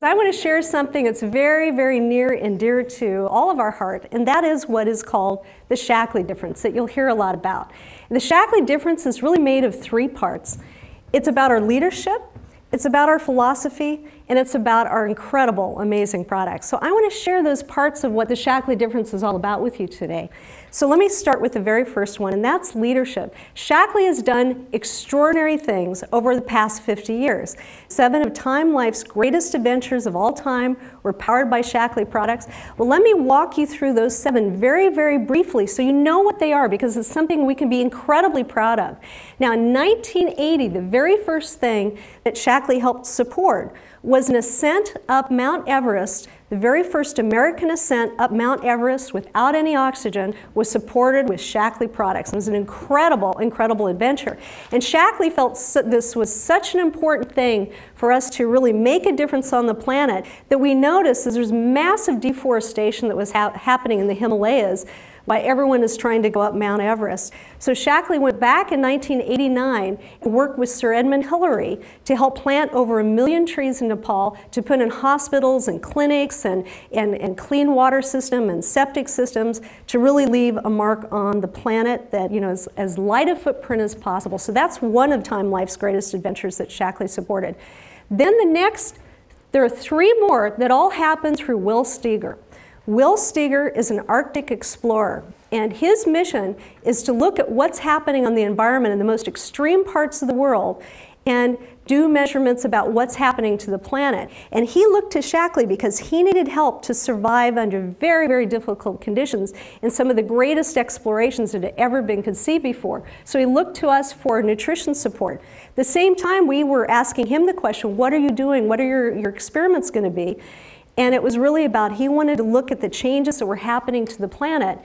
I want to share something that's very, very near and dear to all of our heart, and that is what is called the Shackley difference that you'll hear a lot about. And the Shackley difference is really made of three parts. It's about our leadership, it's about our philosophy, and it's about our incredible, amazing products. So I want to share those parts of what the Shackley difference is all about with you today. So let me start with the very first one, and that's leadership. Shackley has done extraordinary things over the past 50 years. 7 of Time Life's greatest adventures of all time were powered by Shackley products. Well, let me walk you through those 7 very, very briefly so you know what they are, because it's something we can be incredibly proud of. Now, in 1980, the very first thing that Shackley helped support was an ascent up Mount Everest. The very first American ascent up Mount Everest without any oxygen was supported with Shackley products. It was an incredible, incredible adventure. And Shackley felt this was such an important thing for us to really make a difference on the planet that we noticed as there was massive deforestation that was happening in the Himalayas while everyone is trying to go up Mount Everest. So Shackley went back in 1989 and worked with Sir Edmund Hillary to help plant over 1 million trees in Nepal to put in hospitals and clinics and clean water system and septic systems to really leave a mark on the planet that, you know, is as light a footprint as possible. So that's one of Time Life's greatest adventures that Shackley supported. Then there are 3 more that all happened through Will Steger. Will Steger is an Arctic explorer, and his mission is to look at what's happening on the environment in the most extreme parts of the world and do measurements about what's happening to the planet. And he looked to Shackley because he needed help to survive under very, very difficult conditions in some of the greatest explorations that had ever been conceived before. So he looked to us for nutrition support. At the same time, we were asking him the question, what are you doing? What are your experiments going to be? And it was really about, he wanted to look at the changes that were happening to the planet,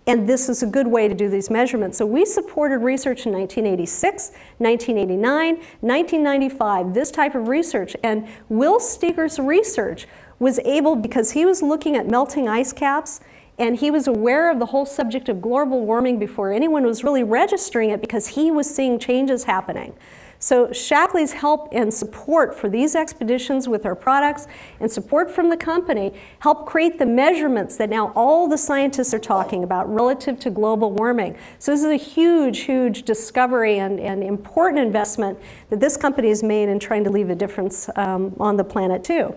and this is a good way to do these measurements. So we supported research in 1986, 1989, 1995, this type of research. And Will Steger's research was able, because he was looking at melting ice caps, and he was aware of the whole subject of global warming before anyone was really registering it, because he was seeing changes happening. So Shackley's help and support for these expeditions with our products and support from the company helped create the measurements that now all the scientists are talking about relative to global warming. So this is a huge, huge discovery and important investment that this company has made in trying to leave a difference on the planet too.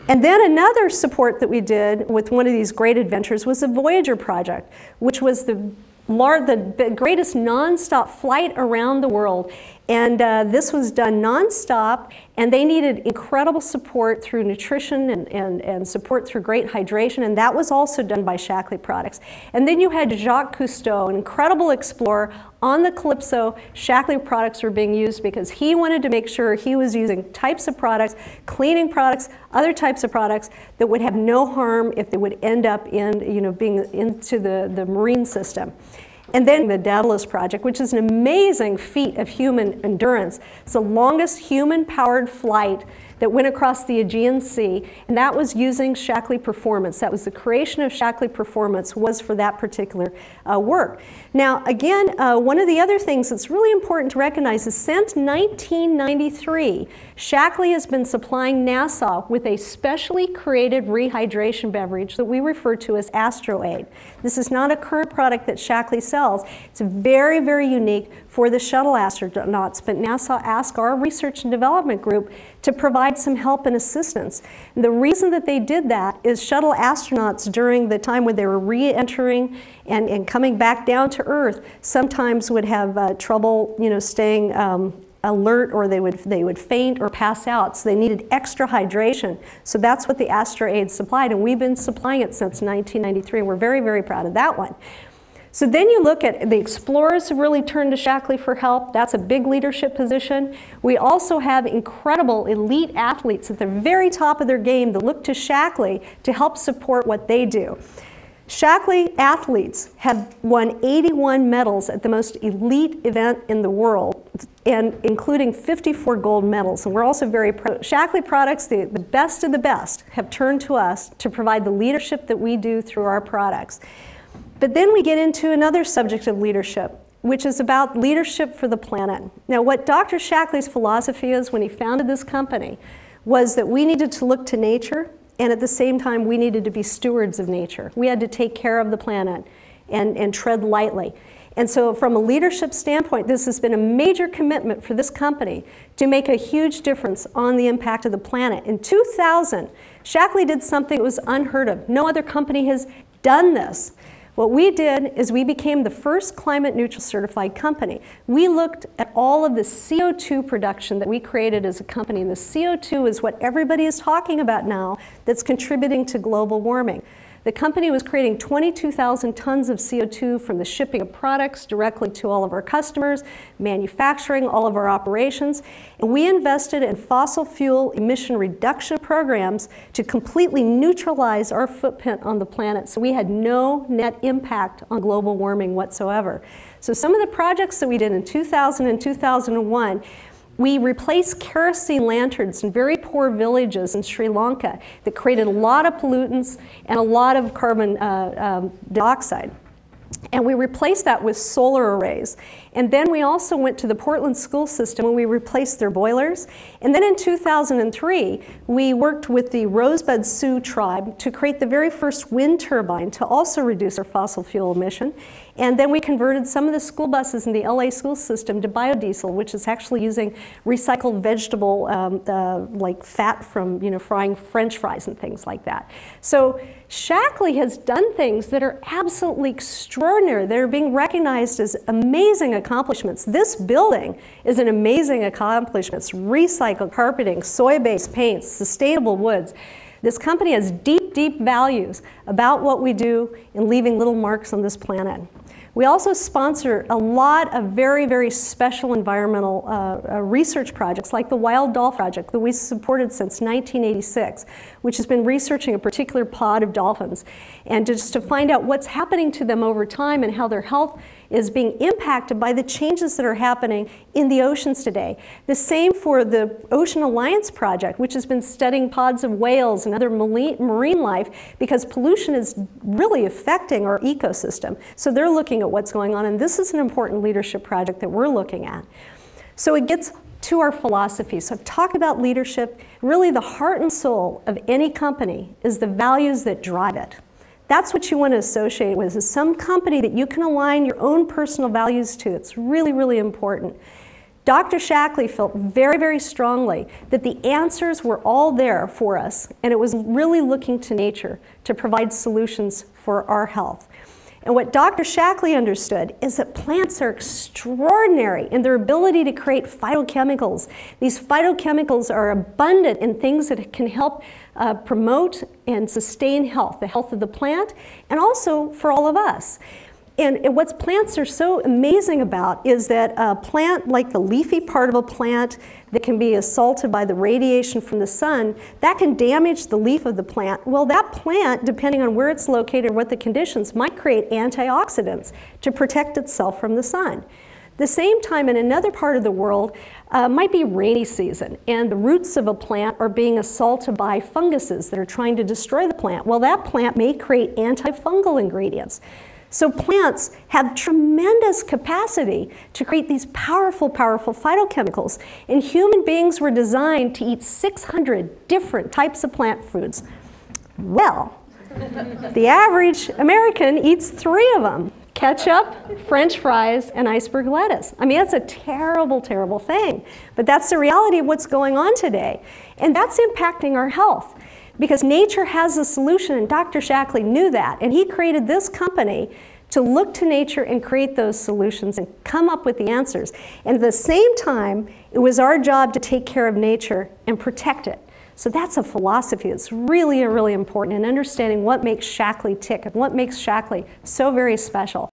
And then another support that we did with one of these great adventures was the Voyager project, which was the greatest non-stop flight around the world. And this was done non-stop, and they needed incredible support through nutrition and support through great hydration, and that was also done by Shackley products. And then you had Jacques Cousteau, an incredible explorer, on the Calypso. Shackley products were being used because he wanted to make sure he was using types of products, cleaning products, other types of products that would have no harm if they would end up in, you know, being into the marine system. And then the Daedalus project, which is an amazing feat of human endurance. It's the longest human-powered flight that went across the Aegean Sea, and that was using Shackley Performance. That was the creation of Shackley Performance was for that particular work. Now, again, one of the other things that's really important to recognize is since 1993, Shackley has been supplying NASA with a specially created rehydration beverage that we refer to as AstroAid. This is not a current product that Shackley sells. It's very, very unique for the shuttle astronauts, but NASA asked our research and development group to provide some help and assistance. And the reason that they did that is shuttle astronauts during the time when they were re-entering and coming back down to Earth sometimes would have trouble, you know, staying alert, or they would faint or pass out, so they needed extra hydration. So that's what the AstroAid supplied, and we've been supplying it since 1993. We're very, very proud of that one. So then you look at the explorers have really turned to Shackley for help. That's a big leadership position. We also have incredible elite athletes at the very top of their game that look to Shackley to help support what they do. Shackley athletes have won 81 medals at the most elite event in the world, and including 54 gold medals. And we're also very proud. Shackley products, the best of the best, have turned to us to provide the leadership that we do through our products. But then we get into another subject of leadership, which is about leadership for the planet. Now, what Dr. Shackley's philosophy is when he founded this company was that we needed to look to nature, and at the same time we needed to be stewards of nature. We had to take care of the planet and tread lightly. And so from a leadership standpoint, this has been a major commitment for this company to make a huge difference on the impact of the planet. In 2000, Shackley did something that was unheard of. No other company has done this. What we did is we became the first climate neutral certified company. We looked at all of the CO2 production that we created as a company, and the CO2 is what everybody is talking about now that's contributing to global warming. The company was creating 22,000 tons of CO2 from the shipping of products directly to all of our customers, manufacturing, all of our operations, and we invested in fossil fuel emission reduction programs to completely neutralize our footprint on the planet, so we had no net impact on global warming whatsoever. So some of the projects that we did in 2000 and 2001, we replaced kerosene lanterns in very poor villages in Sri Lanka that created a lot of pollutants and a lot of carbon dioxide. And we replaced that with solar arrays. And then we also went to the Portland school system and we replaced their boilers. And then in 2003, we worked with the Rosebud Sioux tribe to create the very first wind turbine to also reduce our fossil fuel emission. And then we converted some of the school buses in the LA school system to biodiesel, which is actually using recycled vegetable, like fat from frying French fries and things like that. So Shackley has done things that are absolutely extraordinary. They're being recognized as amazing accomplishments. This building is an amazing accomplishment. It's recycled carpeting, soy-based paints, sustainable woods. This company has deep, deep values about what we do in leaving little marks on this planet. We also sponsor a lot of very, very special environmental research projects, like the Wild Dolphin Project that we supported since 1986, which has been researching a particular pod of dolphins, and just to find out what's happening to them over time and how their health is being impacted by the changes that are happening in the oceans today. The same for the Ocean Alliance Project, which has been studying pods of whales and other marine life, because pollution is really affecting our ecosystem. So they're looking at what's going on, and this is an important leadership project that we're looking at. So it gets to our philosophy. So I've talked about leadership. Really the heart and soul of any company is the values that drive it. That's what you want to associate with, is some company that you can align your own personal values to. It's really, really important. Dr. Shackley felt very, very strongly that the answers were all there for us, and it was really looking to nature to provide solutions for our health. And what Dr. Shackley understood is that plants are extraordinary in their ability to create phytochemicals. These phytochemicals are abundant in things that can help promote and sustain health, the health of the plant, and also for all of us. And what plants are so amazing about is that a plant, like the leafy part of a plant that can be assaulted by the radiation from the sun, that can damage the leaf of the plant. Well, that plant, depending on where it's located or what the conditions, might create antioxidants to protect itself from the sun. The same time in another part of the world might be rainy season, and the roots of a plant are being assaulted by funguses that are trying to destroy the plant. Well, that plant may create antifungal ingredients. So plants have tremendous capacity to create these powerful, powerful phytochemicals. And human beings were designed to eat 600 different types of plant foods. Well, the average American eats 3 of them: ketchup, French fries, and iceberg lettuce. I mean, that's a terrible, terrible thing. But that's the reality of what's going on today. And that's impacting our health, because nature has a solution, and Dr. Shackley knew that. And he created this company to look to nature and create those solutions and come up with the answers. And at the same time, it was our job to take care of nature and protect it. So that's a philosophy that's really, really important in understanding what makes Shackley tick and what makes Shackley so very special.